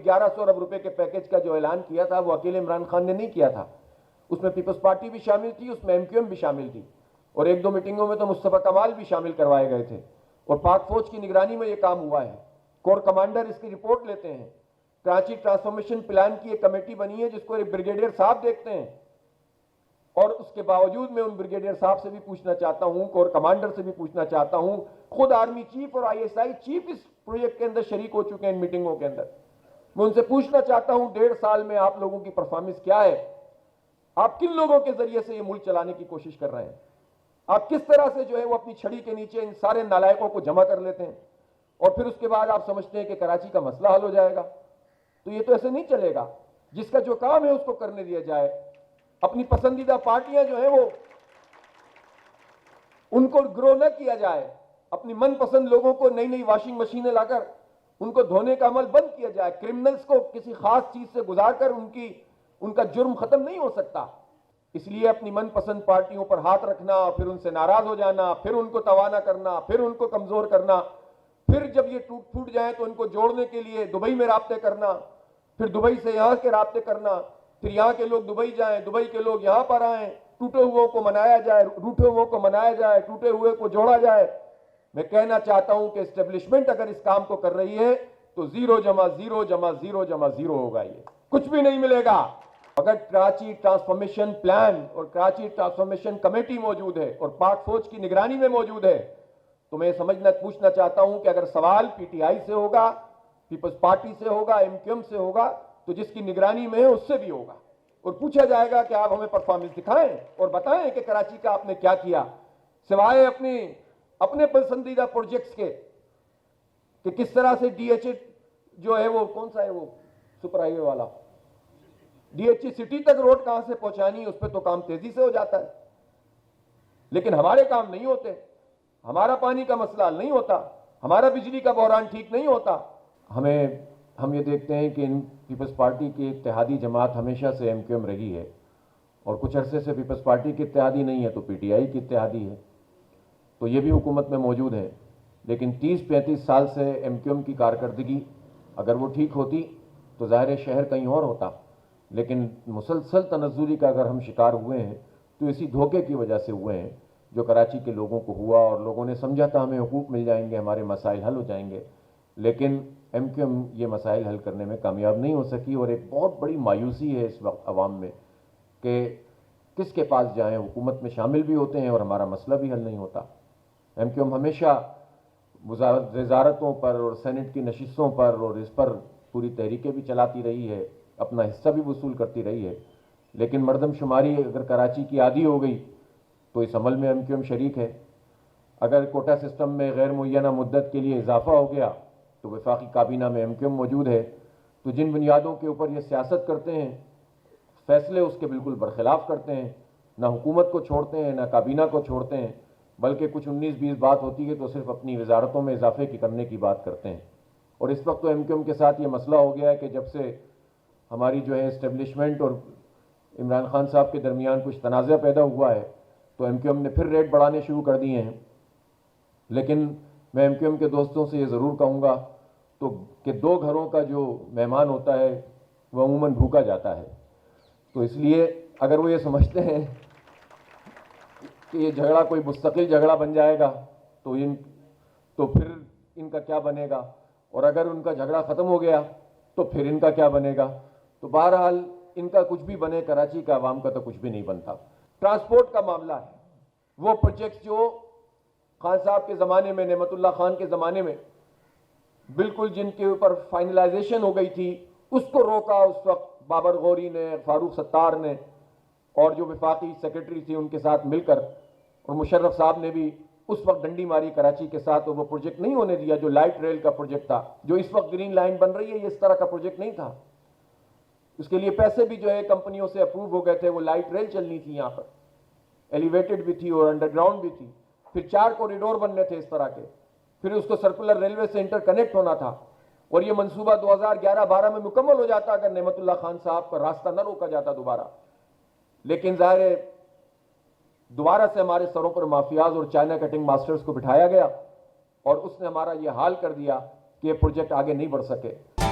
1100 अरब रुपए के पैकेज का जो ऐलान किया था वो अकेले इमरान खान ने नहीं किया था, उसमें पीपल्स पार्टी भी शामिल थी, उसमें एमक्यूएम भी शामिल थी, और एक दो मीटिंगों में तो मुस्तफा कमाल भी शामिल करवाए गए थे, और पाक फौज की निगरानी में ये काम हुआ है। कोर कमांडर इसकी रिपोर्ट लेते हैं। कराची ट्रांसफॉर्मेशन प्लान की एक कमेटी बनी है जिसको एक ब्रिगेडियर साहब देखते हैं, और उसके बावजूद मैं उन ब्रिगेडियर साहब से भी पूछना चाहता हूं, कोर कमांडर से भी पूछना चाहता हूं, खुद आर्मी चीफ और आईएसआई चीफ इस प्रोजेक्ट के अंदर शरीक हो चुके हैं इन मीटिंगों के अंदर। मैं उनसे पूछना चाहता हूं 1.5 साल में आप लोगों की परफॉर्मेंस क्या है? आप किन लोगों के जरिए से ये मुल्क चलाने की कोशिश कर रहे हैं? आप किस तरह से जो है वो अपनी छड़ी के नीचे इन सारे नालायकों को जमा कर लेते हैं और फिर उसके बाद आप समझते हैं कि कराची का मसला हल हो जाएगा? तो ये तो ऐसे नहीं चलेगा। जिसका जो काम है उसको करने दिया जाए। अपनी पसंदीदा पार्टियां जो है वो उनको ग्रो न किया जाए। अपनी मनपसंद लोगों को नई नई वॉशिंग मशीनें लाकर उनको धोने का अमल बंद किया जाए। क्रिमिनल्स को किसी खास चीज से गुजारकर उनका जुर्म खत्म नहीं हो सकता। इसलिए अपनी मनपसंद पार्टियों पर हाथ रखना, फिर उनसे नाराज हो जाना, फिर उनको तवाना करना, फिर उनको कमजोर करना, फिर जब ये टूट फूट जाए तो उनको जोड़ने के लिए दुबई में राब्ते करना, फिर दुबई से यहां के राब्ते करना, फिर यहां के लोग दुबई जाएं, दुबई के लोग यहां पर आएं, टूटे हुओं को मनाया जाए, रूठे हुओं को मनाया जाए, टूटे हुए को जोड़ा जाए। मैं कहना चाहता हूं कि एस्टेब्लिशमेंट अगर इस काम को कर रही है तो 0 जमा 0 जमा 0 जमा 0 होगा। ये कुछ भी नहीं मिलेगा। अगर कराची ट्रांसफॉर्मेशन प्लान और कराची ट्रांसफॉर्मेशन कमेटी मौजूद है और पाक फौज की निगरानी में मौजूद है तो मैं पूछना चाहता हूं कि अगर सवाल पीटीआई से होगा, पीपल्स पार्टी से होगा, एमक्यूएम से होगा, तो जिसकी निगरानी में है उससे भी होगा और पूछा जाएगा कि आप हमें परफॉर्मेंस दिखाएं और बताएं कि कराची का आपने क्या किया, सिवाय अपने पसंदीदा प्रोजेक्ट्स के कि किस तरह से डीएचए जो है वो कौन सा है वो सुपर हाईवे वाला डीएचए सिटी तक रोड कहां से पहुंचानी है, उस पर तो काम तेजी से हो जाता है, लेकिन हमारे काम नहीं होते। हमारा पानी का मसला नहीं होता, हमारा बिजली का बहरान ठीक नहीं होता। हम ये देखते हैं कि इन पीपल्स पार्टी की इत्तेहादी जमात हमेशा से एमक्यूएम रही है और कुछ अरसे से पीपल्स पार्टी की इत्तेहादी नहीं है तो पीटीआई की इत्तेहादी है, तो ये भी हुकूमत में मौजूद है। लेकिन 30-35 साल से एमक्यूएम की कारकर्दगी अगर वो ठीक होती तो ज़ाहिर है शहर कहीं और होता, लेकिन मुसलसल तनज़्ज़ुली का अगर हम शिकार हुए हैं तो इसी धोखे की वजह से हुए हैं जो कराची के लोगों को हुआ, और लोगों ने समझा था हमें हुकूक मिल जाएंगे, हमारे मसाइल हल हो जाएंगे, लेकिन एमक्यूएम ये मसाइल हल करने में कामयाब नहीं हो सकी। और एक बहुत बड़ी मायूसी है इस वक्त अवाम में कि किसके पास जाएं, हुकूमत में शामिल भी होते हैं और हमारा मसला भी हल नहीं होता। एमक्यूएम हमेशा वजारतों पर और सेनेट की नशिस्तों पर और इस पर पूरी तहरीकें भी चलाती रही है, अपना हिस्सा भी वसूल करती रही है, लेकिन मर्दमशुमारी अगर कराची की आदी हो गई तो इस अमल में एमक्यूएम शरीक है। अगर कोटा सिस्टम में गैर मुय्यना मुद्दत के लिए इजाफा हो गया तो वफाकी काबीना में एमक्यूएम मौजूद है, तो जिन बुनियादों के ऊपर ये सियासत करते हैं फैसले उसके बिल्कुल बरखिलाफ करते हैं, ना हुकूमत को छोड़ते हैं ना काबीना को छोड़ते हैं, बल्कि कुछ 19-20 बात होती है तो सिर्फ अपनी वजारतों में इजाफे की करने की बात करते हैं। और इस वक्त तो एमक्यूएम के साथ ये मसला हो गया है कि जब से हमारी जो है इस्टेब्लिशमेंट और इमरान खान साहब के दरमियान कुछ तनाज़ा पैदा हुआ है तो एमक्यूएम ने फिर रेट बढ़ाने शुरू कर दिए हैं। लेकिन मैं एमक्यूएम के दोस्तों से ये ज़रूर कहूँगा तो कि 2 घरों का जो मेहमान होता है वह अमूमन भूखा जाता है, तो इसलिए अगर वो ये समझते हैं कि ये झगड़ा कोई मुस्तकिल झगड़ा बन जाएगा तो फिर इनका क्या बनेगा, और अगर उनका झगड़ा ख़त्म हो गया तो फिर इनका क्या बनेगा। तो बहरहाल इनका कुछ भी बने, कराची का आवाम का तो कुछ भी नहीं बनता। ट्रांसपोर्ट का मामला है, वो प्रोजेक्ट जो खान साहब के ज़माने में, नेमतुल्लाह खान के ज़माने में बिल्कुल जिनके ऊपर फाइनलाइजेशन हो गई थी, उसको रोका उस वक्त बाबर गौरी ने, फारूक सत्तार ने और जो वफाकी सेक्रेटरी थी उनके साथ मिलकर, और मुशर्रफ साहब ने भी उस वक्त डंडी मारी कराची के साथ, और वो प्रोजेक्ट नहीं होने दिया जो लाइट रेल का प्रोजेक्ट था, जो इस वक्त ग्रीन लाइन बन रही है। ये इस तरह का प्रोजेक्ट नहीं था, उसके लिए पैसे भी जो है कंपनियों से अप्रूव हो गए थे। वो लाइट रेल चलनी थी, यहाँ पर एलिवेटेड भी थी और अंडरग्राउंड भी थी, फिर 4 कॉरिडोर बनने थे इस तरह के, फिर उसको सर्कुलर रेलवे से इंटरकनेक्ट होना था, और ये मंसूबा 2011-12 में मुकम्मल हो जाता अगर नेमतुल्लाह खान साहब का रास्ता न रोका जाता दोबारा। लेकिन ज़ाहिर है दोबारा से हमारे सरों पर माफियाज और चाइना कटिंग मास्टर्स को बिठाया गया और उसने हमारा ये हाल कर दिया कि ये प्रोजेक्ट आगे नहीं बढ़ सके।